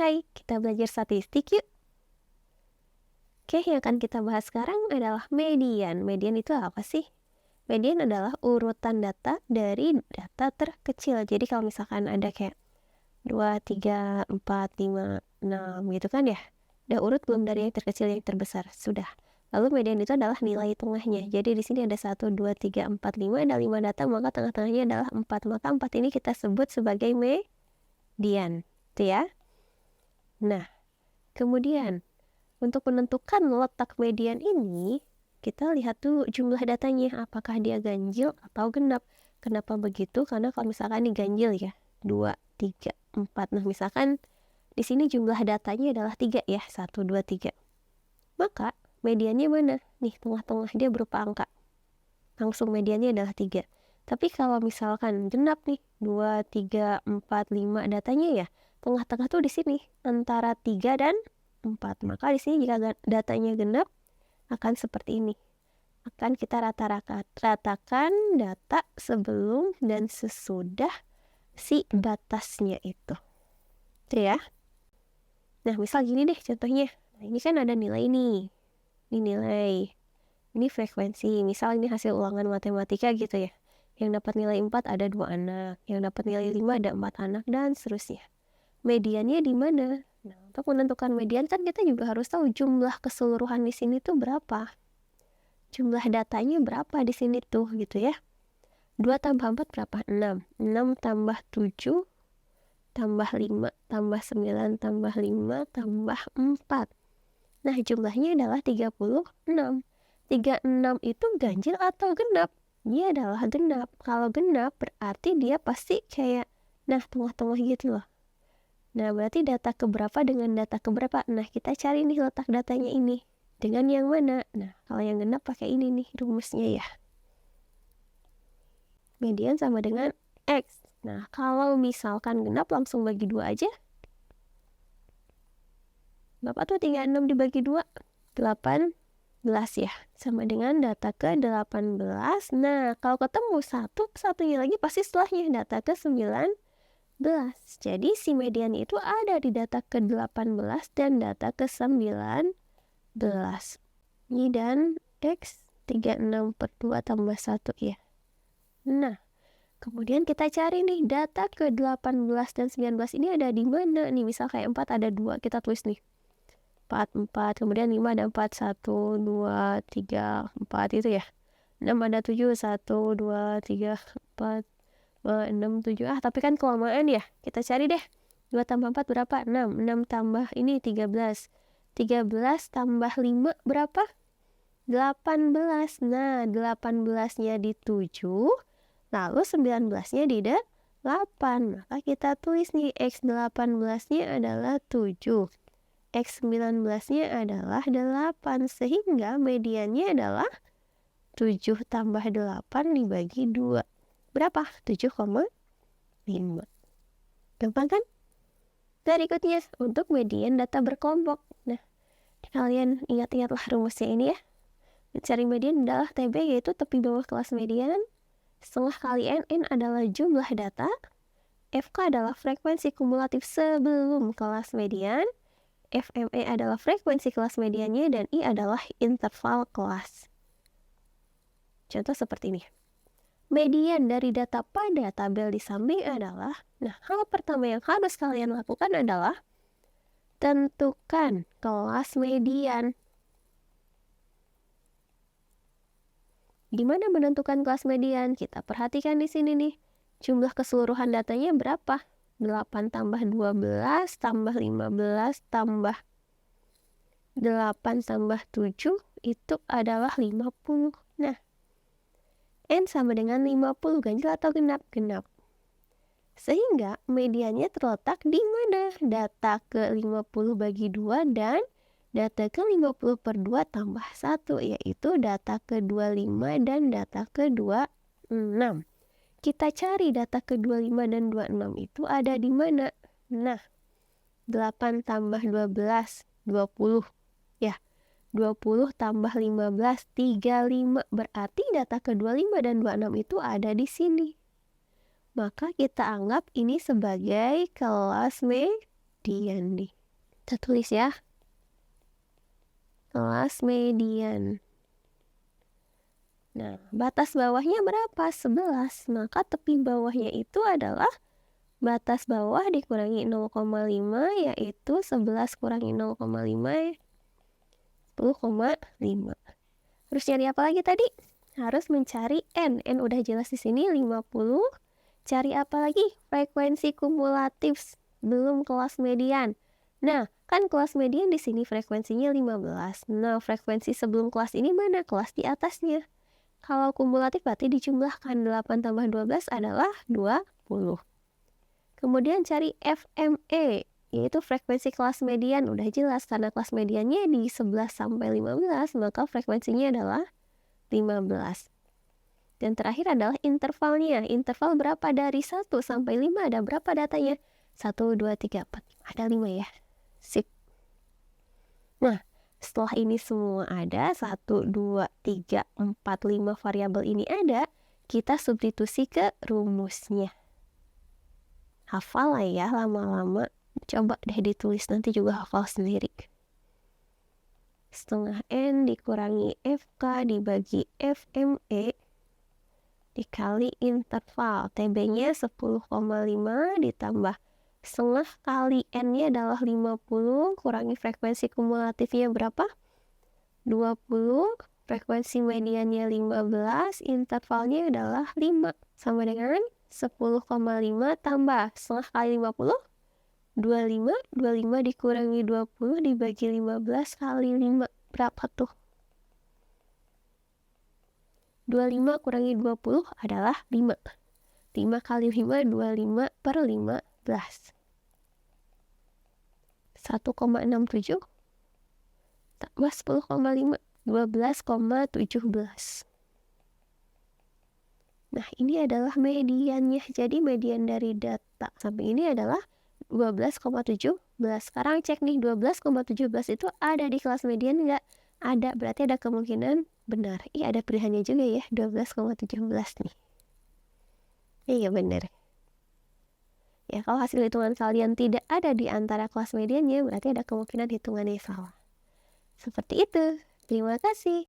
Hai, kita belajar statistik yuk. Oke, yang akan kita bahas sekarang adalah median. Median itu apa sih? Median adalah urutan data dari data terkecil. Jadi kalau misalkan ada kayak 2, 3, 4, 5, 6 gitu kan ya. Udah urut belum dari yang terkecil yang terbesar? Sudah. Lalu median itu adalah nilai tengahnya. Jadi di sini ada 1, 2, 3, 4, 5. Ada 5 data, maka tengah-tengahnya adalah 4. Maka 4 ini kita sebut sebagai median. Itu ya. Nah, kemudian untuk menentukan letak median ini, kita lihat tuh jumlah datanya, apakah dia ganjil atau genap. Kenapa begitu? Karena kalau misalkan ini ganjil ya, 2, 3, 4. Nah, misalkan di sini jumlah datanya adalah 3 ya, 1, 2, 3. Maka mediannya mana? Nih, tengah-tengah dia berupa angka. Langsung mediannya adalah 3. Tapi kalau misalkan genap nih, 2, 3, 4, 5 datanya ya, tengah-tengah tuh di sini antara 3 dan 4. Maka di sini jika datanya genap akan seperti ini. Akan kita ratakan data sebelum dan sesudah si batasnya itu. Itu ya. Nah, misal gini deh contohnya. Nah, ini kan ada nilai nih. Ini nilai. Ini frekuensi. Misal ini hasil ulangan matematika gitu ya. Yang dapat nilai 4 ada 2 anak. Yang dapat nilai 5 ada 4 anak dan seterusnya. Mediannya di mana? Nah, untuk menentukan median kan kita juga harus tahu jumlah keseluruhan di sini tuh berapa. Jumlah datanya berapa di sini tuh gitu ya. 2 tambah 4 berapa? 6. 6 tambah 7 tambah 5 tambah 9 tambah 5 tambah 4. Nah, jumlahnya adalah 36. 36 itu ganjil atau genap? Dia adalah genap. Kalau genap berarti dia pasti kayak tengah-tengah gitu loh. Nah, berarti data keberapa dengan data keberapa? Nah, kita cari nih letak datanya ini. Dengan yang mana? Nah, kalau yang genap pakai ini nih rumusnya ya. Median sama dengan X. Nah, kalau misalkan genap langsung bagi 2 aja. Berapa tuh 36 dibagi 2? 18 ya. Sama dengan data ke-18. Nah, kalau ketemu satunya lagi pasti setelahnya data ke-19. Jadi si median itu ada di data ke-18 dan data ke-19. Ini dan X 36 per 2 tambah 1 ya. Nah, kemudian kita cari nih data ke-18 dan 19 ini ada di mana nih. Misal kayak 4 ada 2, kita tulis nih 4, kemudian 5 ada 4, 1, 2, 3, 4 itu ya. 6 ada 7, 1, 2, 3, 4, 5, 6, 7. Tapi kan kelamaan ya. Kita cari deh. 2 tambah 4 berapa? 6. 6 tambah ini 13. 13 tambah 5 berapa? 18. Nah, 18-nya di 7, lalu 19-nya di 8. Maka kita tulis nih X18-nya adalah 7. X19-nya adalah 8. Sehingga mediannya adalah 7 tambah 8 dibagi 2. Berapa? 7,5. Gampang kan? Berikutnya untuk median data berkelompok. Nah, kalian ingat-ingatlah rumusnya ini ya. Mencari median adalah TB, yaitu tepi bawah kelas median. Setengah kali N adalah jumlah data. FK adalah frekuensi kumulatif sebelum kelas median. FME adalah frekuensi kelas mediannya. Dan I adalah interval kelas. Contoh seperti ini. Median dari data pada tabel di samping adalah, hal pertama yang harus kalian lakukan adalah tentukan kelas median. Gimana menentukan kelas median? Kita perhatikan di sini nih. Jumlah keseluruhan datanya berapa? 8 tambah 12 tambah 15 tambah 8 tambah 7 itu adalah 50. Nah, N sama dengan 50, ganjil atau genap? Genap. Sehingga mediannya terletak di mana? Data ke-50 bagi 2 dan data ke-50 per 2 tambah 1, yaitu data ke-25 dan data ke-26. Kita cari data ke-25 dan 26 itu ada di mana? Nah, 8 tambah 12, 20. Ya, 20 tambah 15, 35. Berarti data ke-25 dan 26 itu ada di sini. Maka kita anggap ini sebagai kelas median. median nih. Kita tulis ya. Kelas median. Nah, batas bawahnya berapa? 11. Maka tepi bawahnya itu adalah batas bawah dikurangi 0,5, yaitu 11 kurangi 0,5, 10,5. Harus cari apa lagi tadi? Harus mencari N. N udah jelas di sini 50. Cari apa lagi? Frekuensi kumulatif belum kelas median. Nah, kan kelas median di sini frekuensinya 15. Nah, frekuensi sebelum kelas ini mana? Kelas di atasnya. Kalau kumulatif berarti dijumlahkan 8 tambah 12 adalah 20. Kemudian cari FME, yaitu frekuensi kelas median. Udah jelas karena kelas mediannya di 11 sampai 15, maka frekuensinya adalah 15. Dan terakhir adalah intervalnya. Interval berapa? Dari 1 sampai 5 ada berapa datanya? 1, 2, 3, 4. Ada 5 ya. Sip. Nah, setelah ini semua ada, 1, 2, 3, 4, 5 variabel ini ada, kita substitusi ke rumusnya. Hafal lah ya lama-lama. Coba deh ditulis, nanti juga hafal sendiri. Setengah N dikurangi FK dibagi FME dikali interval. TB-nya 10,5 ditambah setengah kali N-nya adalah 50, kurangi frekuensi kumulatifnya berapa? 20, frekuensi mediannya 15, intervalnya adalah 5. Sama dengan 10,5 tambah setengah kali 50, 25. 25 dikurangi 20 dibagi 15 kali 5. Berapa tuh? 25 kurangi 20 adalah 5. 5 kali 5, 25 per 15. 1,67 tambah 10,5, 12,17. Nah, ini adalah mediannya. Jadi median dari data sampai ini adalah 12,17. Sekarang cek nih, 12,17 itu ada di kelas median nggak? Ada, berarti ada kemungkinan benar. Ada pilihannya juga ya, 12,17 nih. Iya benar. Ya, kalau hasil hitungan kalian tidak ada di antara kelas mediannya, berarti ada kemungkinan hitungannya salah. Seperti itu. Terima kasih.